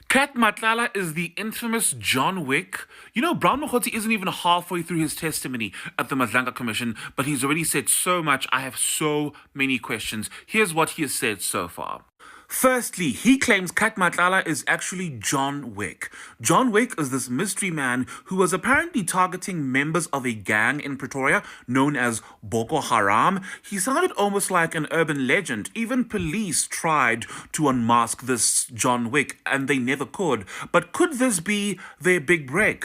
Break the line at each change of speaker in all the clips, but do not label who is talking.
Kat Matlala is the infamous John Wick. You know, Brown Mokhotsi isn't even halfway through his testimony at the Madlanga Commission, but he's already said so much. I have so many questions. Here's what he has said so far. Firstly, he claims Kat Matlala is actually John Wick. John Wick is this mystery man who was apparently targeting members of a gang in Pretoria known as Boko Haram. He sounded almost like an urban legend. Even police tried to unmask this John Wick and they never could. But could this be their big break?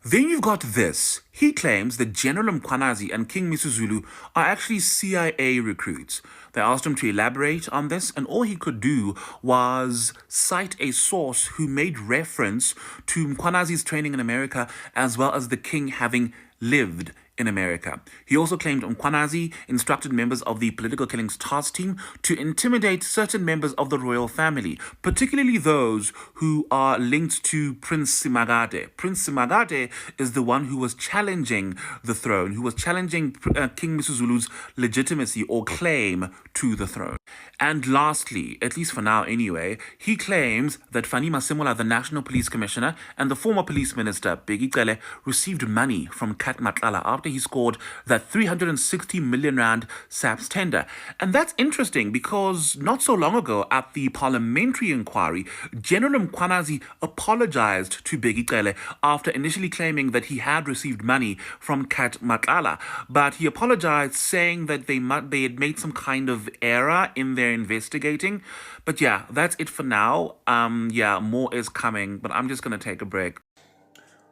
Then you've got this. He claims that General Mkhwanazi and King Misuzulu are actually CIA recruits. They asked him to elaborate on this, and all he could do was cite a source who made reference to Mkhwanazi's training in America as well as the king having lived in America. He also claimed Mkhwanazi instructed members of the Political Killings Task Team to intimidate certain members of the royal family, particularly those who are linked to Prince Simagade. Prince Simagade is the one who was challenging the throne, who was challenging King Misuzulu's legitimacy or claim to the throne. And lastly, at least for now anyway, he claims that Fani Masemola, the National Police Commissioner, and the former Police Minister, Bheki Cele, received money from Kat Matlala after he scored that 360 million rand SAPS tender. And that's interesting because not so long ago at the parliamentary inquiry, General Mkhwanazi apologized to Bheki Cele after initially claiming that he had received money from Kat Matlala. But he apologized saying that they had made some kind of error in their investigating. But yeah, that's it for now. More is coming, but I'm just going to take a break.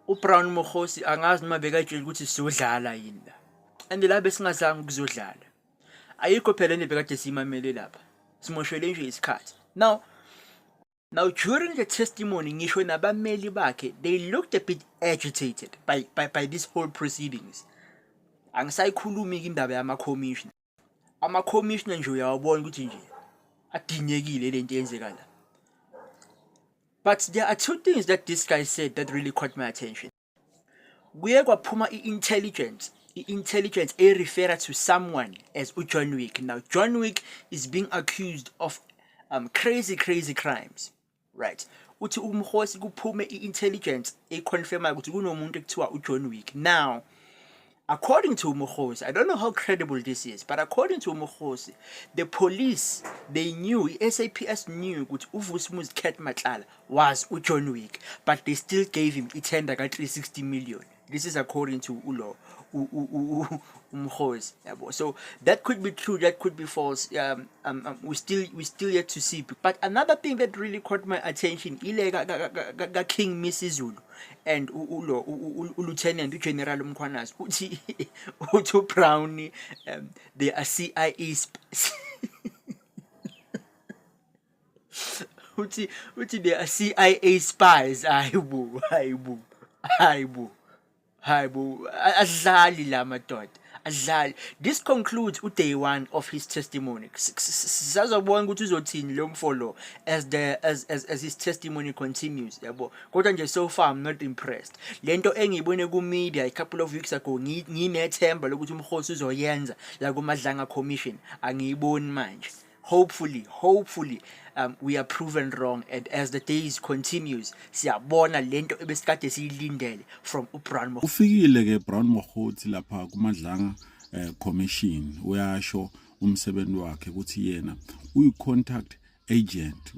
uBrown Mokhotsi angazi noma bekatshela ukuthi sizodlala yini la. And la besingazange ukuzodlala. Ayikho phela into bekade simamele lapha. Simoshele nje isikhathi. Now during the testimony ngisho nabameli bakhe, they looked a bit agitated by this whole proceedings. Angisayikhulumi ke indaba yama commission. Ama commissioner nje uyawabona ukuthi nje adinyekile lento yenzeka la. But there are two things that this guy said that really caught my attention. Kuye kwaphuma intelligence referred to someone as John Wick. Now John Wick is being accused of crazy crimes, right? Uthi uMkhosi kuphume intelligence confirm ukuthi kunomuntu ekuthiwa uJohn Wick. Now according to Mokhosi, I don't know how credible this is, but according to Mokhosi, the police, they knew, SAPS knew that Uvusumuzi Kat Matlala was John Wick, but they still gave him a tender 360 million. This is according to Ulo Mokhosi. So that could be true, that could be false. We still yet to see. But another thing that really caught my attention, King Misuzulu and Lieutenant General Mkhwanazi, uthi Brown, they are CIA uthi they are CIA spies. Hayibo. Adlali la madoda. Adlali. This concludes day one of his testimony. Sazobona ukuthi uzothini lo mfolo as his testimony continues, yabo. Kodwa nje so far I'm not impressed. Lento engiyibone ku media a couple of weeks ago nginethemba lokuthi uMkhosi uzoyenza la ku Madlanga Commission angiyiboni manje. Hopefully we are proven wrong, and as the days continues siyabona lento ebesikade siyilindele from uBrown Mokhotsi.
Ufikile ke Brown Mokhotsi lapha ku Madlanga Commission uyasho umsebenzi wakhe ukuthi yena uyi-contact agent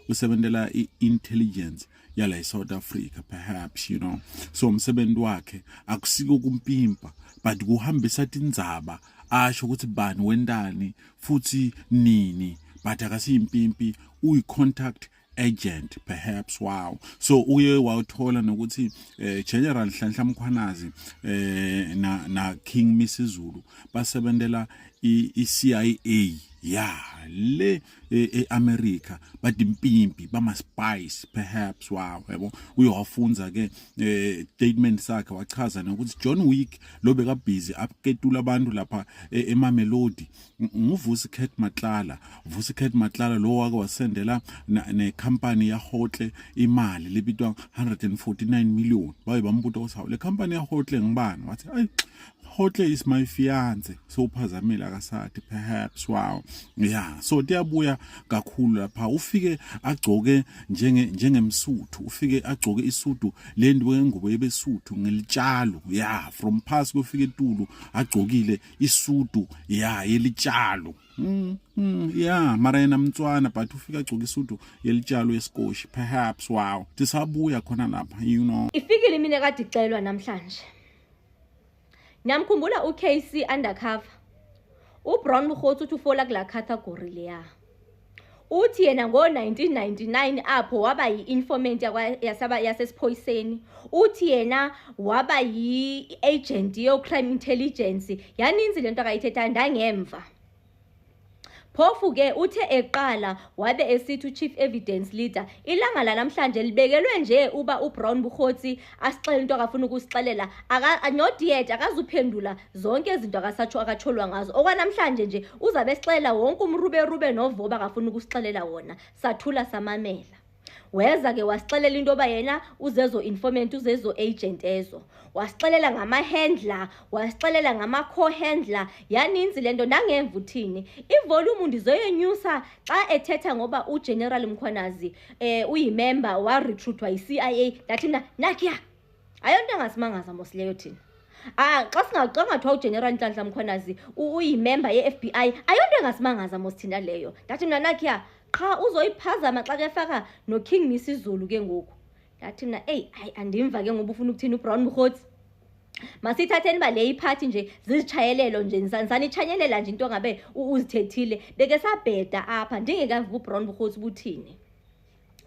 usebenzela i-intelligence yala South Africa, perhaps, you know. So umsebenzi wakhe akusiko kumpimpa but kuhambisa tindzaba asho ukuthi bani wendani futhi nini, but akasiyimpimpi, uyi-contact agent, perhaps. Wow. So uye wawuthola nokuthi General Nhlanhla Mkhwanazi na King Misuzulu basebenzela i-CIA le America, but impimpi bama spies, perhaps. Wow. Yabo uyowafunza ke statement sakhe wachaza nokuthi John Wick lo beka busy apketula abantu lapha eMamelodi nguVusi Kat Matlala. Vusi Kat Matlala lo wake wasendela ne company ya Hotle imali libitwa 149 million. Baye bambuto usawu le company ya Hotle ngibani? Wathi Hotle is my fiance. So uphazamile akasathi perhaps wow. Yeah, so tiyabuya kakhulu lapha. Ufike agcoke njengemsuthu. Ufike agcoke isudu lendu ngubo yebesuthu ngelitshalo. Yeah, from past kufike etulu agcokile isudu yeah yelitshalo. Yeah, mara yena mtswana but ufika agcoke isudu yelitshalo yeskoshi perhaps wow. Tisabuya khona lapha you know.
Ifikile imini kade icelwa namhlanje. Nyamkhumbula uKC undercover. uBrown Mokgotsi uthi ufola kula category leya. Uthi yena ngo1999 apho waba yi-informant yasesiphoyiseni. Uthi yena waba yi-agent yo-crime intelligence. Yaninzi lento akayithetha ndangemva. Phofu ke uthe eqala wabe esithi chief evidence leader ilanga la namhlanje libekelwe nje uba uBrown Mokgotsi asixele into akafuna ukusixelela not yet akazuphendula zonke izinto akacholwa ngazo okwanamhlanje nje uzabe esixelela wonke umrube novoba akafuna ukusixelela wona sathula samamela. Weza ke wasixelela into oba yena uzezo informant uzezo agent ezo. Wasixelela ngama-handler, wasixelela ngama-co-handler, yaninzi lento nangemva uthini. Ivolume ndizoyenyusa xa ethetha ngoba uGeneral Mkhwanazi uyimember wa-recruitwa yi-CIA. Ndathi mna nakya ayonto engasimangaza mosileyo thina. Xa singathwa uGeneral Nhlanhla Mkhwanazi uyimember ye-FBI ayonto engasimangaza mosithina leyo. Ndathi mna nakya cha uzoyiphazama xa kefaka no King Misizulu ke ngoku. Ndathi mina andimva ke ngoba ufuna ukuthina uBrown Mokgotsi. Masithatheni ba le iphathi nje zizitshayelelo nje nisanichayelela nje into ngabe uzithethile beke sabheda apha ndingekavuka uBrown Mokgotsi buthini.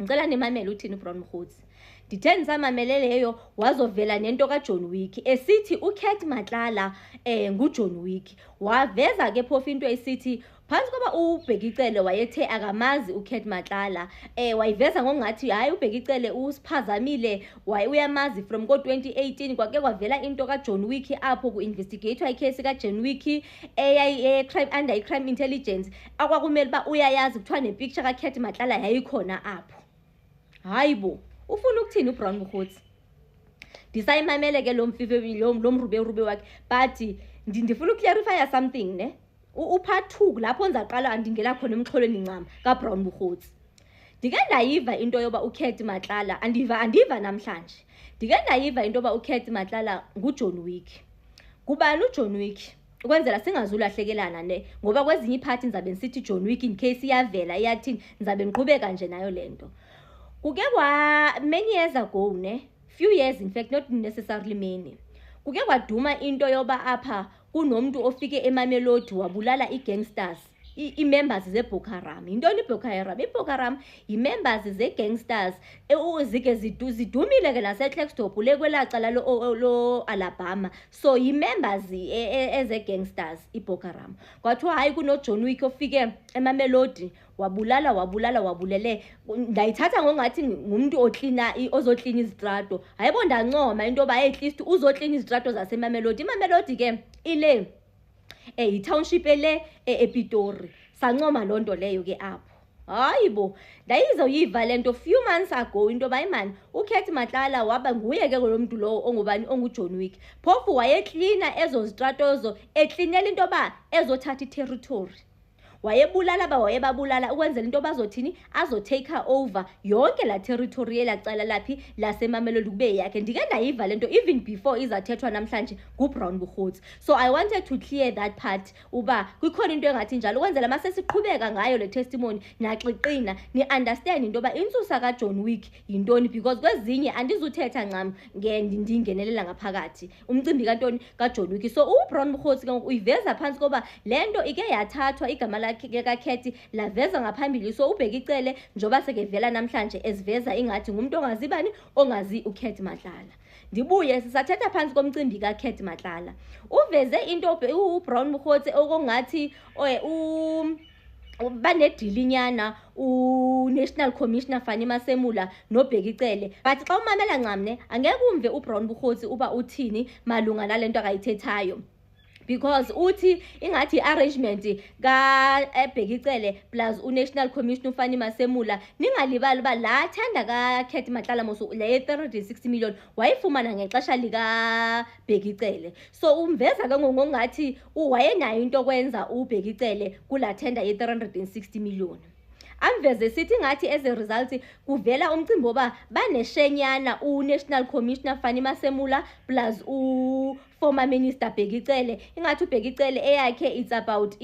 Ngicela nimamele uthini uBrown Mokgotsi. Nditheni samamele leyo wazovela nento kaJohn Wick esithi uKat Matlala nguJohn Wick. Waveza ke phofu into esithi phansi ngoba uBhekicele wayethe akamazi uKat Matlala wayiveza ngokungathi hayi uBhekicele usiphazamile uyamazi from ngo2018 kwake kwavela into kaJohn Wick apho ku-investigator icase kaJohn Wick crime under crime intelligence akwakumele ba uyayazi kuthiwa nepicture kaKat Matlala yayikhona apho. Hayibo ufuna ukuthini uBrown Mokgotsi? Ndisayimamele ke lo mfife lo mrube wakhe but ndifuna ukclarify something ne. Upart 2 lapho nzaqala andingela khona emxholweni ncama kaBrown Mokgotsi. Ndike ndayiva into yoba uKat Matlala andiva namhlanje. Ndike ndayiva into yoba uKat Matlala nguJohn Wick. Kubani uJohn Wick? Ukwenzela singazulahlekelana ne ngoba kwezinye iphathi ngizabe ngisithi John Wick in case iyavela iyathini ngizabe ngiqhubeka nje nayo lento. Kuke kwa many years ago ne, few years in fact not necessarily many. Kuke kwaduma into yoba apha kunomuntu ofike eMamelodi wabulala igangsters i-members zeBoko Haram. Intoni iBoko Haram? iBoko Haram i-members ze-gangsters ezike zidumile ke naseKlerksdorp lekwelacala lo Alabama. So i-members eze-gangsters iBoko Haram. Kwathiwa hayi kunoJohn Wick ofike eMamelodi wabulele ndayithatha ngongathi ngumuntu ozoklina izitrato. Hayibo ndancoma into yoba at least uzoklina izitrato zaseMamelodi. iMamelodi ke ile i-township ePitori. Sancoma lonto leyo ke apho. Hayibo ndayizoyiva lento few months ago into yoba imani uKat Matlala waba nguye ke lo muntu lo ongubani onguJohn Wick. Phofu wayeklina ezo zitratozo eklinela into yoba ezothatha iterritory. Wayebabulala ukwenzela into bazothini azotake over yonke la territory elacala laphi laseMamelodi kube yakhe. Ndike ndayiva lento even before izathethwa namhlanje nguBrown Mokgotsi. So I wanted to clear that part uba kukhona into engathi njalo ukwenzela mase siqhubeka ngayo le testimony naxiqina ni understand into ba insusa kaJohn Wick yintoni because kwezinye andizuthetha ncam ndingenelela ngaphakathi umcimbi kantoni kaJohn Wick. So uBrown Mokgotsi ke uyiveza phansi ngoba lento ike yathathwa igama kaKhethi laveza ngaphambili. So uBhekicele njoba sekevela namhlanje eziveza ingathi ngumuntu ongazibani ongazi uKat Matlala. Ndibuye sisathetha phansi komcimbi kaKat Matlala uveze into uBrown Mokgotsi okongathi banedilinyana uNational Commissioner Fani Masemula noBhekicele but xa umamela ncamne angeke umve uBrown Mokgotsi uba uthini malunga nalento akayithethayo because uthi ingathi i-arrangement ka-Bhekicele plus u-National Commission uFani Masemula ningalibali uba la tender ka-Kurt Matlala Moso le 360 million wayifumana ngexesha lika-Bhekicele. So umveza ke ngokungathi wayenayo into okwenza uBhekicele kula tender ye 360 million. Amveze sithi ngathi as a result kuvela umcimbi woba baneshenyana u-National Commissioner Fani Masemula plus u-former Minister Bhekicele. Ingathi uBhekicele eyakhe it's about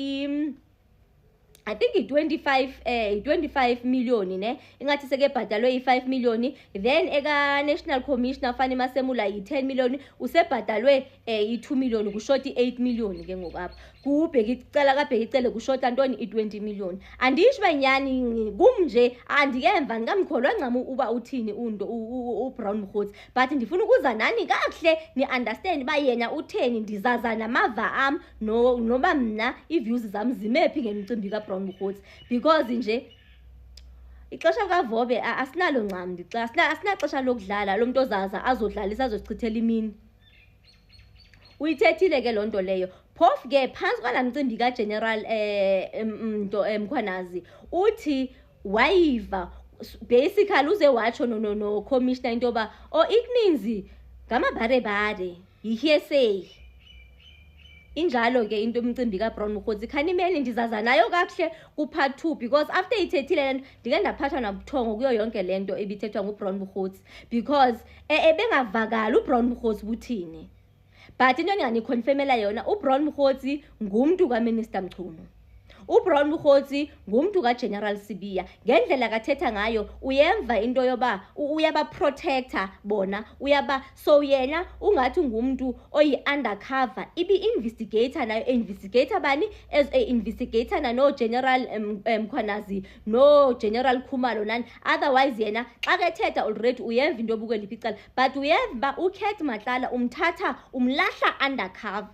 I think 25 million ne ingathi seke bhadalwe i5 million, then eka National Commissioner Fani Masemula i10 million, usebhadalwe i2 million, kushoti 8 million ke ngokapha. Kubhekicela kaBhekicele kushota ntoni i20 million. Andisho banyani kumnje andikemva ngikamkholwa ncama uba uthini uBrown Mokgotsi, but ndifuna ukuza nani kahle ni understand ba yena utheni, ndizaza namava am noba mina iviews zami zimephi ngemicimbi kaBrown Mokgotsi, because nje ixesha kaVobe asinalo ncam asinaxesha lokudlala lo muntu ozaza azodlalisa azosichithela imini. Uyithethile ke lonto leyo. Phofu ke phansi kwalamcimbi kaGeneral Mkhwanazi uthi wayiva basically uze watsho no commissioner into ba ikuninzi ngamabharebhare yihearsay. Injalo ke into umcimbi kaBrown Mokgotsi khanimeni ndizaza nayo kahle ku-part 2, because after ithethile lento ndike ndaphathwa nabuthongo kuyo yonke lento ebithethwa nguBrown Mokgotsi, because ebengavakala uBrown Mokgotsi buthini. But into endinganikhonfemela yona, uBrown Mokgotsi ngumntu kaMinister Mchunu, uBrown Mokgotsi ngumntu kaGeneral Sibiya. Ngendlela kathetha ngayo uyemva into yoba uyabaprotector bona, so yena ungathi ngumntu oyi-undercover ibi-investigator nayo investigator bani as a-investigator no General Mkhwanazi no General Khumalo nani. Otherwise yena xa kethetha already uyemva into yobukwela ipicala, but uyemva uKurt Matlala umthatha umlahla undercover.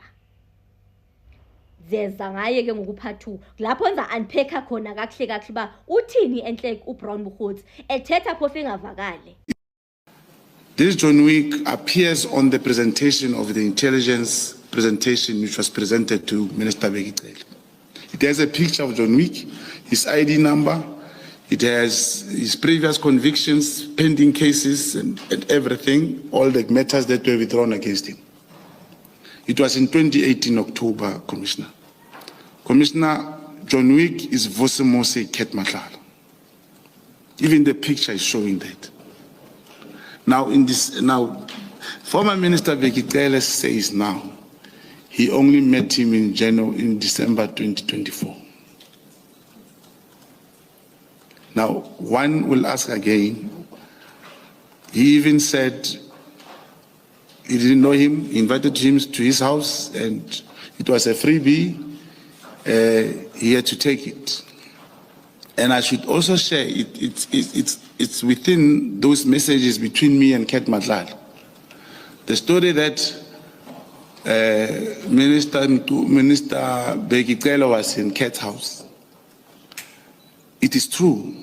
Zeza ngaye ke ngokupart 2 lapho nza unpacka khona kahle ba uthini enhle uBrown Mokgotsi ethetha phofu engavakale.
This John Wick appears on the presentation of the intelligence presentation which was presented to Minister Bhekicele. It has a picture of John Wick, his ID number, it has his previous convictions, pending cases and everything, all the matters that were withdrawn against him. It was in 2018 October, Commissioner. Commissioner, John Wick is Vusemose Kurt Matlala. Even the picture is showing that. Now, former Minister Bhekicele says now he only met him in December 2024. Now, one will ask again. He even said he didn't know him, he invited him to his house, and it was a freebie. He had to take it. And I should also share, it's within those messages between me and Kurt Matlala. The story that Minister Bhekicele was in Kurt's house, it is true.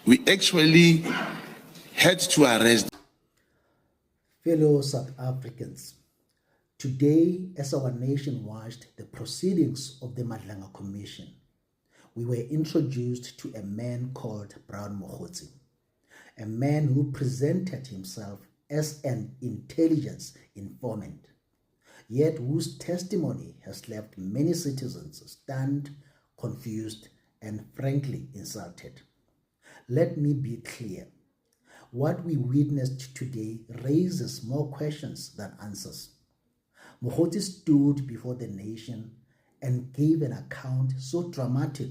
We actually had to arrest.
Fellow South Africans, today as our nation watched the proceedings of the Madlanga Commission, we were introduced to a man called Brown Mokgotsi, a man who presented himself as an intelligence informant, yet whose testimony has left many citizens stunned, confused, and frankly insulted. Let me be clear. What we witnessed today raises more questions than answers. Mokgotsi stood before the nation and gave an account so dramatic,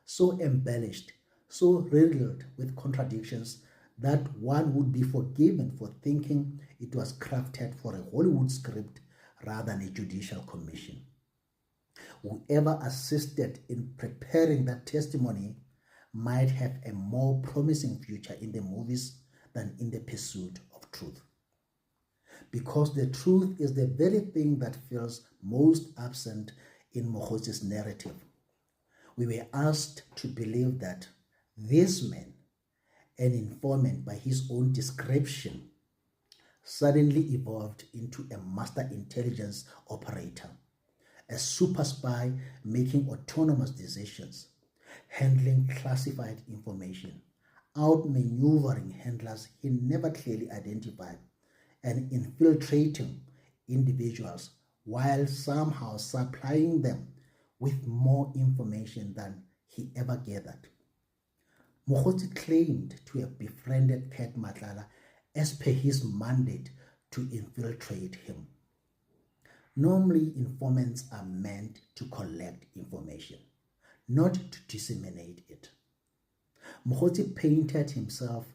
so embellished, so riddled with contradictions that one would be forgiven for thinking it was crafted for a Hollywood script rather than a judicial commission. Whoever assisted in preparing that testimony might have a more promising future in the movies than in the pursuit of truth. Because the truth is the very thing that feels most absent in Mokgotsi's narrative. We were asked to believe that this man, an informant by his own description, suddenly evolved into a master intelligence operator, a super spy making autonomous decisions, handling classified information, outmaneuvering handlers he never clearly identified, and infiltrating individuals while somehow supplying them with more information than he ever gathered. Mokgotsi claimed to have befriended Pat Matlala as per his mandate to infiltrate him. Normally, informants are meant to collect information, not to disseminate it. Mokgotsi painted himself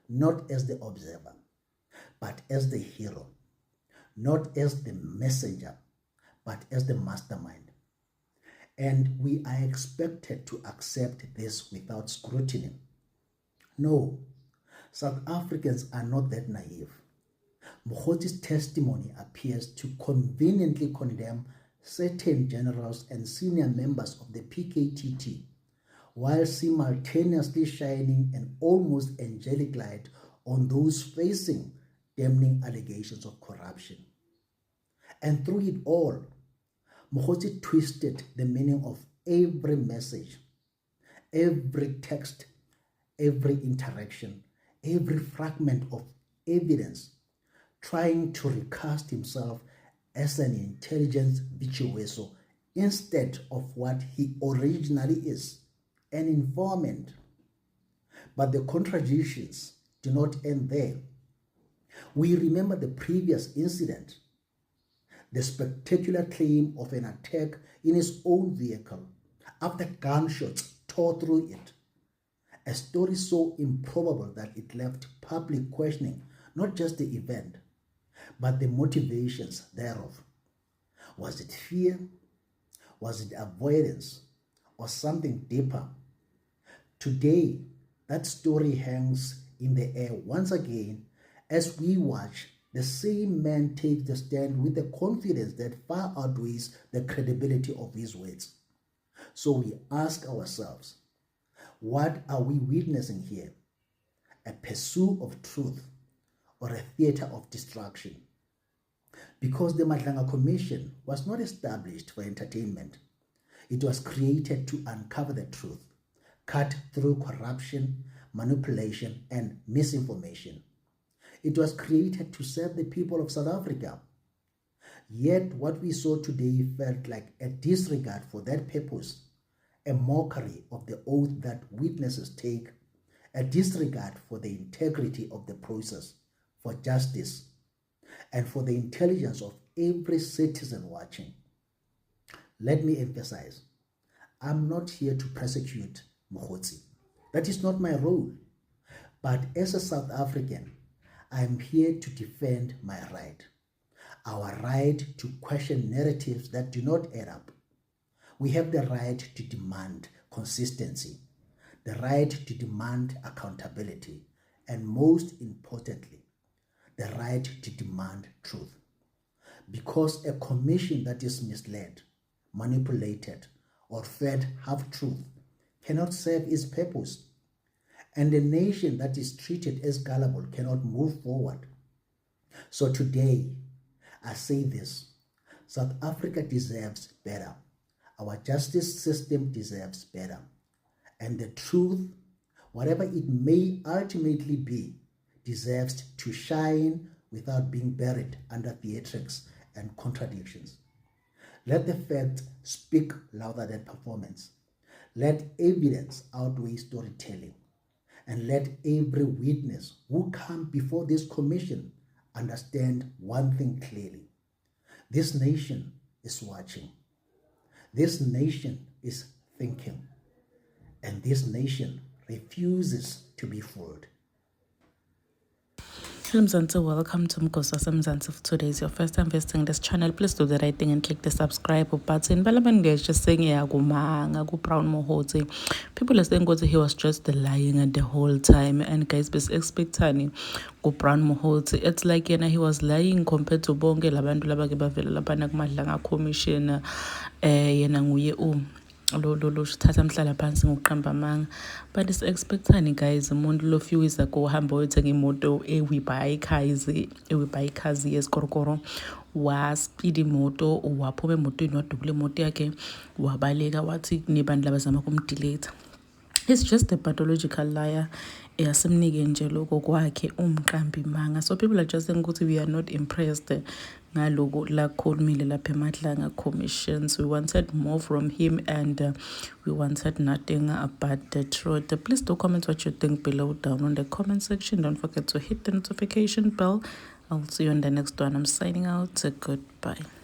not as the observer, but as the hero, not as the messenger, but as the mastermind. And we are expected to accept this without scrutiny. No, South Africans are not that naive. Mokgotsi's testimony appears to conveniently condemn certain generals and senior members of the PKTT, while simultaneously shining an almost angelic light on those facing damning allegations of corruption. And through it all, Mokgotsi twisted the meaning of every message, every text, every interaction, every fragment of evidence, trying to recast himself as an intelligence virtuoso instead of what he originally is, an informant. But the contradictions do not end there. We remember the previous incident, the spectacular claim of an attack in his own vehicle after gunshots tore through it. A story so improbable that it left public questioning not just the event, but the motivations thereof. Was it fear? Was it avoidance? Or something deeper? Today, that story hangs in the air once again as we watch the same man take the stand with a confidence that far outweighs the credibility of his words. So we ask ourselves, what are we witnessing here? A pursuit of truth or a theater of destruction? Because the Madlanga Commission was not established for entertainment. It was created to uncover the truth, cut through corruption, manipulation, and misinformation. It was created to serve the people of South Africa. Yet what we saw today felt like a disregard for that purpose, a mockery of the oath that witnesses take, a disregard for the integrity of the process, for justice, and for the intelligence of every citizen watching. Let me emphasize, I'm not here to persecute Mokgotsi. That is not my role. But as a South African, I am here to defend my right, our right to question narratives that do not add up. We have the right to demand consistency, the right to demand accountability, and most importantly, the right to demand truth. Because a commission that is misled, manipulated, or fed half-truth cannot serve its purpose. And a nation that is treated as gullible cannot move forward. So today, I say this, South Africa deserves better. Our justice system deserves better. And the truth, whatever it may ultimately be, deserves to shine without being buried under theatrics and contradictions. Let the facts speak louder than performance. Let evidence outweigh storytelling. And let every witness who come before this commission understand one thing clearly. This nation is watching. This nation is thinking. And this nation refuses to be fooled.
Hello Mzansi, welcome to Mgosa Mzansi. If today is your first time visiting this channel, please do the right thing and click the subscribe button. Balaban guys just saying Brown Mokgotsi. People are saying he was just lying the whole time, and guys be expecting Brown Mokgotsi. It's like he was lying compared to bonke labantu labake bavela lapha ku Madlanga Commission lo sithatha mhlala phansi ngokuqamba amanga. But expectani guys, umuntu lo few years ago uhamba uyothenga imoto ewibhayikhazi yesikorokoro, waspeed imoto, waphuma emotweni wadubula imoto yakhe, wabaleka wathi nebani labazama kumdelete. He's just a pathological liar. Eyasimnike nje lokho kwakhe umqambi manga. So people are just saying ukuthi we are not impressed ngaloko la khulumile lapha eMadlanga commissions. We wanted more from him and we wanted nothing but the truth. Please do comment what you think below down on the comment section. Don't forget to hit the notification bell. I'll see you on the next one. I'm signing out. Goodbye.